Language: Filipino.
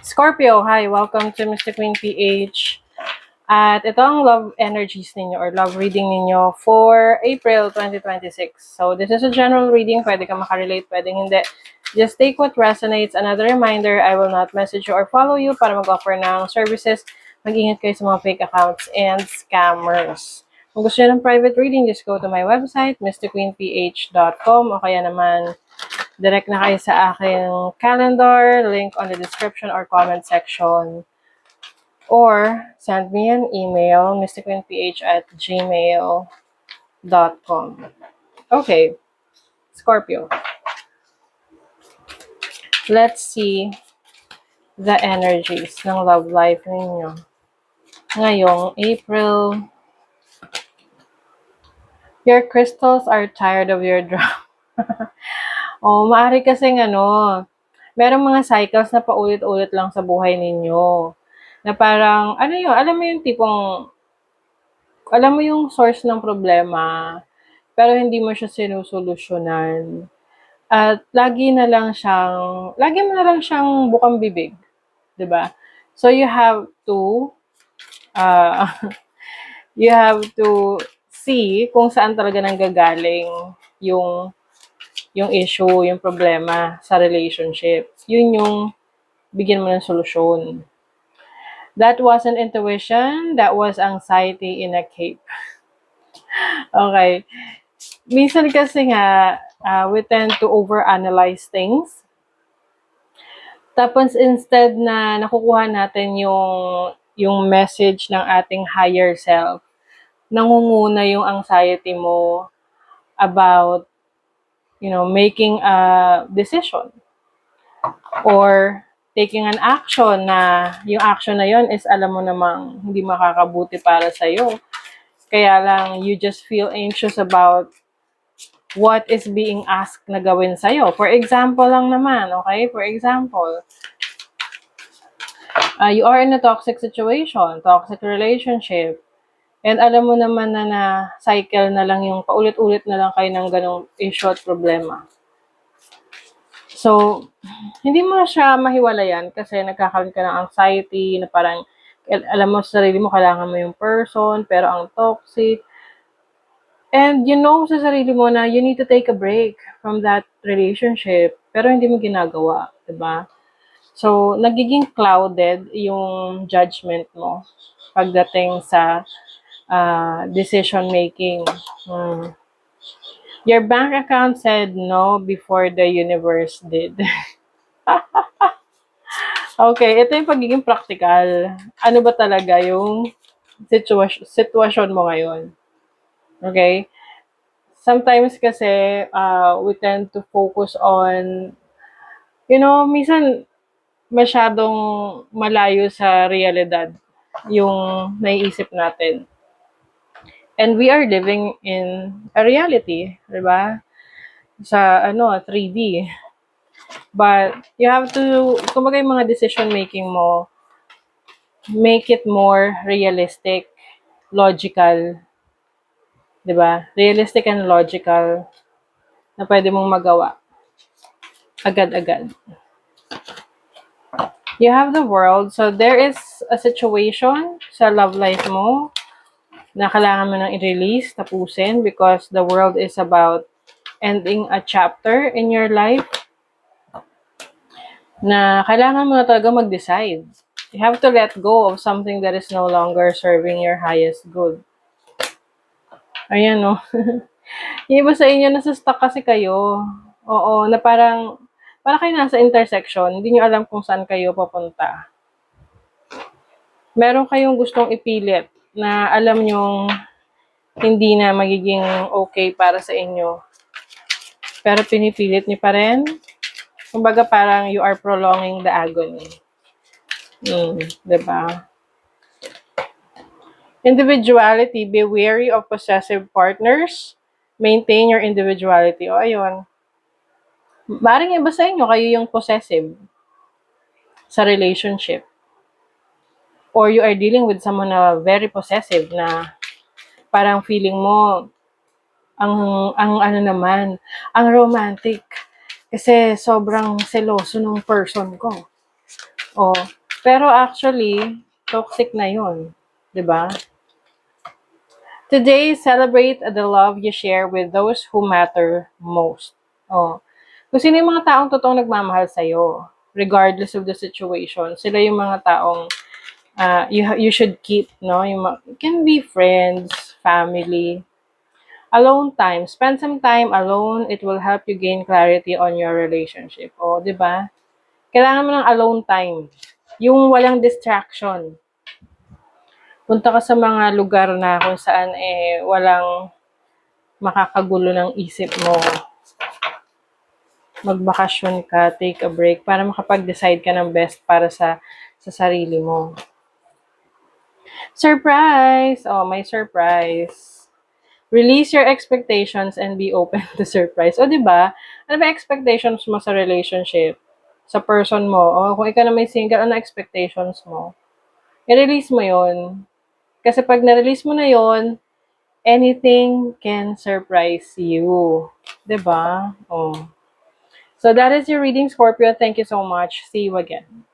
Scorpio, hi, welcome to Mr. Queen PH. At ito ang love energies ninyo or love reading ninyo for April 2026. So this is a general reading. Pwede ka makarelate, pwedeng hindi. Just take what resonates. Another reminder, I will not message you or follow you para mag-offer ng services. Mag-ingat kayo sa mga fake accounts and scammers. Kung gusto nyo ng private reading, just go to my website, mrqueenph.com, o kaya naman direct na kayo sa aking calendar, link on the description or comment section. Or send me an email, mrqueenph@gmail.com. Okay, Scorpio. Let's see the energies ng love life ninyo ngayong April. Your crystals are tired of your drama. Maaari kasing merong mga cycles na paulit-ulit lang sa buhay ninyo. Na parang, alam mo yung tipong, alam mo yung source ng problema, pero hindi mo siya sinusolusyonan. At lagi mo na lang siyang bukang bibig. 'Di ba? So you have to, uh, you have to see kung saan talaga nanggagaling yung issue, yung problema sa relationship. Yun yung bigyan mo ng solusyon. That wasn't intuition, that was anxiety in a cape. Okay. Minsan kasi nga, we tend to overanalyze things. Tapos instead na nakukuha natin yung message ng ating higher self, nangunguna yung anxiety mo about, making a decision or taking an action na yung action na yon is alam mo namang hindi makakabuti para sa'yo. Kaya lang, you just feel anxious about what is being asked na gawin sa'yo. For example lang naman, okay? For example, you are in a toxic situation, toxic relationship, and alam mo naman na cycle na lang yung paulit-ulit na lang kayo ng ganong issue at problema. So, hindi mo na siya mahiwalayan kasi nagkakaroon ka ng anxiety na parang alam mo sa sarili mo kailangan mo yung person pero ang toxic. And you know sa sarili mo na you need to take a break from that relationship pero hindi mo ginagawa, 'di ba? So, nagiging clouded yung judgment mo pagdating sa decision making. Your bank account said no before the universe did. Okay, ito yung pagiging practical. Ano ba talaga yung sitwasyon mo ngayon? Okay? Sometimes kasi, we tend to focus on, minsan masyadong malayo sa realidad yung naiisip natin. And we are living in a reality, di ba? Sa 3D. But you have to, kumbaga yung mga decision making mo, make it more realistic, logical, di ba? Realistic and logical na pwede mong magawa agad-agad. You have the world. So there is a situation sa love life mo na kailangan mo nang i-release, tapusin, because the world is about ending a chapter in your life na kailangan mo na talaga mag-decide. You have to let go of something that is no longer serving your highest good. Ayan, no? Yung iba sa inyo, nasa stuck kasi kayo. Oo, na parang kayo nasa intersection, hindi nyo alam kung saan kayo papunta. Meron kayong gustong ipilit na alam nyong hindi na magiging okay para sa inyo. Pero pinipilit niyo pa rin. Kumbaga parang you are prolonging the agony. Diba? Individuality. Be wary of possessive partners. Maintain your individuality. O, ayun. Maring iba sa inyo, kayo yung possessive sa relationship. Or you are dealing with someone na very possessive na parang feeling mo ang romantic kasi sobrang seloso ng person ko. Oh, pero actually, toxic na yun. 'Di ba? Today, celebrate the love you share with those who matter most. Oh, kung sino yung mga taong totoong nagmamahal sa'yo, regardless of the situation, sila yung mga taong you should keep, no? It can be friends, family, alone time. Spend some time alone. It will help you gain clarity on your relationship. O, di ba? Kailangan mo ng alone time. Yung walang distraction. Punta ka sa mga lugar na kung saan walang makakagulo ng isip mo. Magbakasyon ka, take a break para makapag-decide ka ng best para sa sarili mo. Surprise! Oh, may surprise. Release your expectations and be open to surprise. O, di ba? Ano ba expectations mo sa relationship? Sa person mo? O, kung ikaw na may single, ano expectations mo? I-release mo yon. Kasi pag na-release mo na yon, anything can surprise you. 'Di ba? Oh. So that is your reading, Scorpio. Thank you so much. See you again.